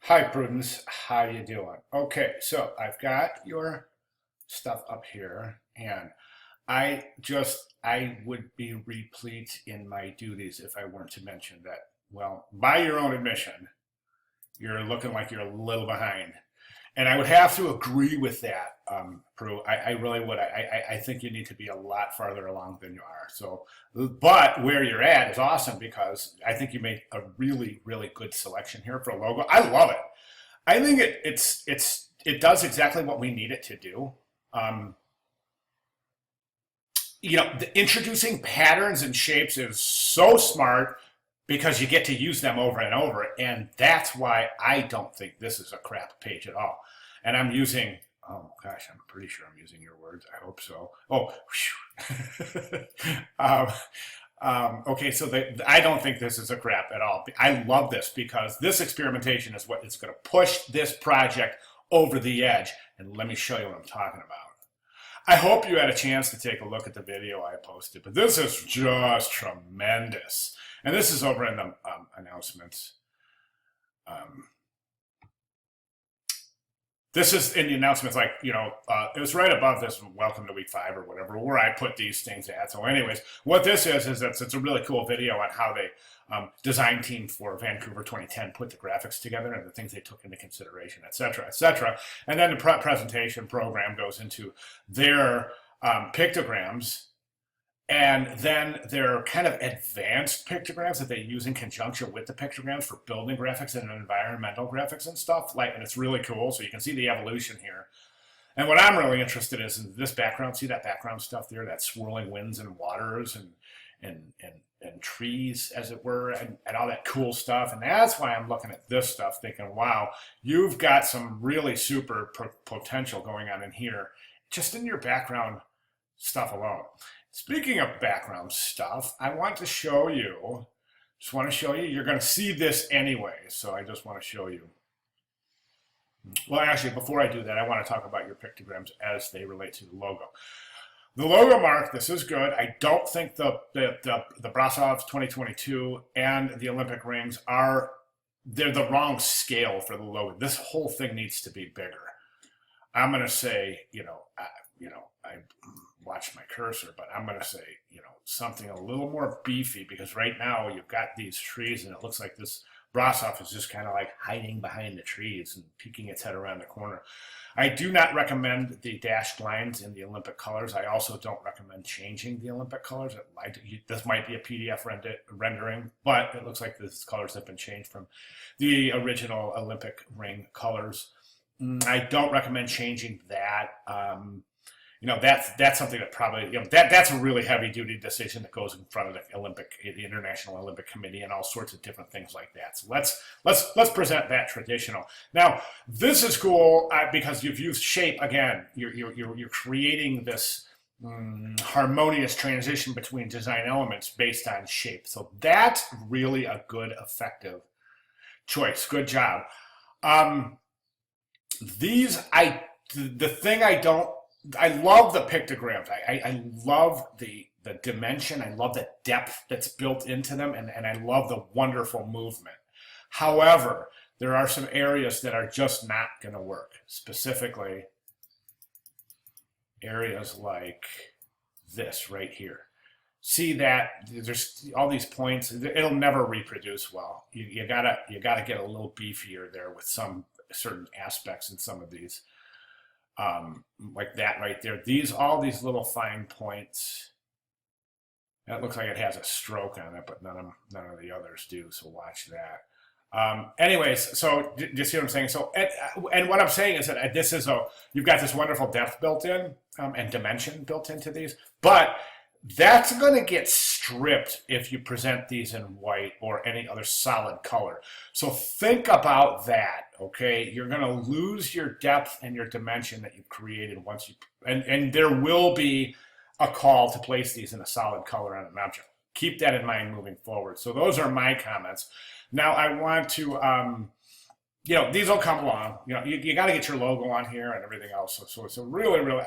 Hi, Prudence. How you doing? Okay, so I've got your stuff up here, and I would be replete in my duties if I weren't to mention that, well, by your own admission, you're looking like you're a little behind. And I would have to agree with that, Prue. I really would. I think you need to be a lot farther along than you are. So, but where you're at is awesome because I think you made a really, really good selection here for a logo. I love it. I think it does exactly what we need it to do. Um, Introducing patterns and shapes is so smart because you get to use them over and over, and that's why I don't think this is a crap page at all. And I'm using, oh gosh, I'm pretty sure I'm using your words. I hope so. Oh, um, okay, so I don't think this is a crap at all. I love this because this experimentation is what is going to push this project over the edge. And let me show you what I'm talking about. I hope you had a chance to take a look at the video I posted, but this is just tremendous. And this is over in the announcements. Um, this is in the announcements, like, it was right above this welcome to week 5 or whatever, where I put these things at. So anyways, what this is that it's a really cool video on how they design team for Vancouver 2010 put the graphics together and the things they took into consideration, et cetera, et cetera. And then the presentation program goes into their pictograms, and then there are kind of advanced pictograms that they use in conjunction with the pictograms for building graphics and environmental graphics and stuff. And it's really cool. So you can see the evolution here. And what I'm really interested in is this background. See that background stuff there, that swirling winds and waters and trees, as it were, and all that cool stuff. And that's why I'm looking at this stuff thinking, wow, you've got some really super potential going on in here, just in your background stuff alone. Speaking of background stuff, I want to show you, you're going to see this anyway, so I just want to show you. Well, actually, before I do that, I want to talk about your pictograms as they relate to the logo. The logo mark, this is good. I don't think the Brasov 2022 and the Olympic rings they're the wrong scale for the logo. This whole thing needs to be bigger. I'm going to say, I watch my cursor, but I'm going to say, something a little more beefy, because right now you've got these trees and it looks like this Brasov is just kind of like hiding behind the trees and peeking its head around the corner. I do not recommend the dashed lines in the Olympic colors. I also don't recommend changing the Olympic colors. This might be a PDF rendering, but it looks like the colors have been changed from the original Olympic ring colors. I don't recommend changing that. That's something that probably, that's a really heavy duty decision that goes in front of the International Olympic Committee and all sorts of different things like that. So let's present that traditional. Now, this is cool because you've used shape again. You're creating this harmonious transition between design elements based on shape. So that's really a good, effective choice. Good job. I love the pictograms. I love the dimension. I love the depth that's built into them, and I love the wonderful movement. However, there are some areas that are just not going to work. Specifically, areas like this right here. See that there's all these points. It'll never reproduce well. You gotta get a little beefier there with some certain aspects in some of these. Like that right there. All these little fine points. That looks like it has a stroke on it, but none of the others do. So watch that. Anyways, so do you see what I'm saying? So and what I'm saying is that you've got this wonderful depth built in and dimension built into these, but that's going to get stripped if you present these in white or any other solid color. So think about that, okay? You're going to lose your depth and your dimension that you've created and there will be a call to place these in a solid color on an object. Keep that in mind moving forward. So those are my comments. Now I want to, these will come along. You got to get your logo on here and everything else. So it's a really, really,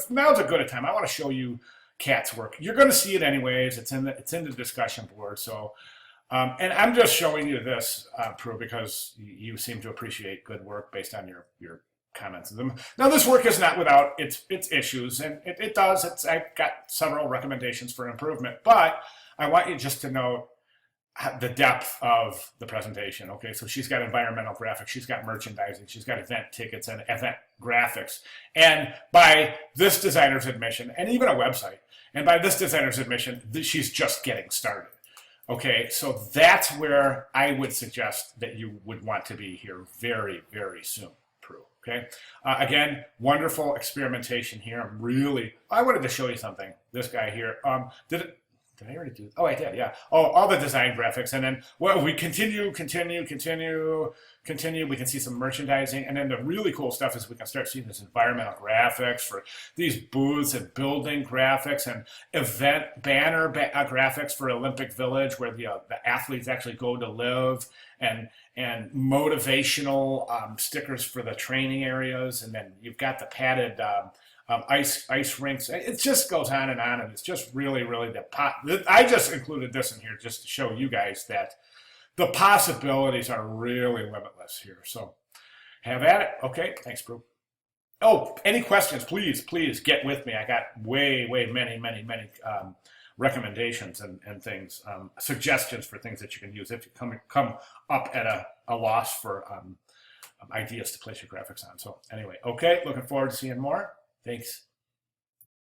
now's a good time. I want to show you Kat's work. You're going to see it anyways. It's in the discussion board. So And I'm just showing you this, Prue, because you seem to appreciate good work based on your comments. Now, this work is not without its issues, and it does. I've got several recommendations for improvement, but I want you just to know the depth of the presentation. Okay, so she's got environmental graphics, she's got merchandising, she's got event tickets and event graphics. And by this designer's admission, and even a website, and by this designer's admission, she's just getting started. Okay, so that's where I would suggest that you would want to be here very, very soon, Prue. Okay, again, wonderful experimentation here. I wanted to show you something. This guy here, did I already do? Oh, I did. Yeah. Oh, all the design graphics, and then we continue. We can see some merchandising, and then the really cool stuff is we can start seeing this environmental graphics for these booths and building graphics and event banner graphics for Olympic Village, where the athletes actually go to live, and motivational stickers for the training areas, and then you've got the padded. Ice rinks. It just goes on, and it's just really I just included this in here just to show you guys that the possibilities are really limitless here. So have at it. Okay, thanks, Prue. Oh, any questions? Please get with me. I got many recommendations and things, suggestions for things that you can use if you come up at a loss for ideas to place your graphics on. So anyway, okay, looking forward to seeing more. Thanks.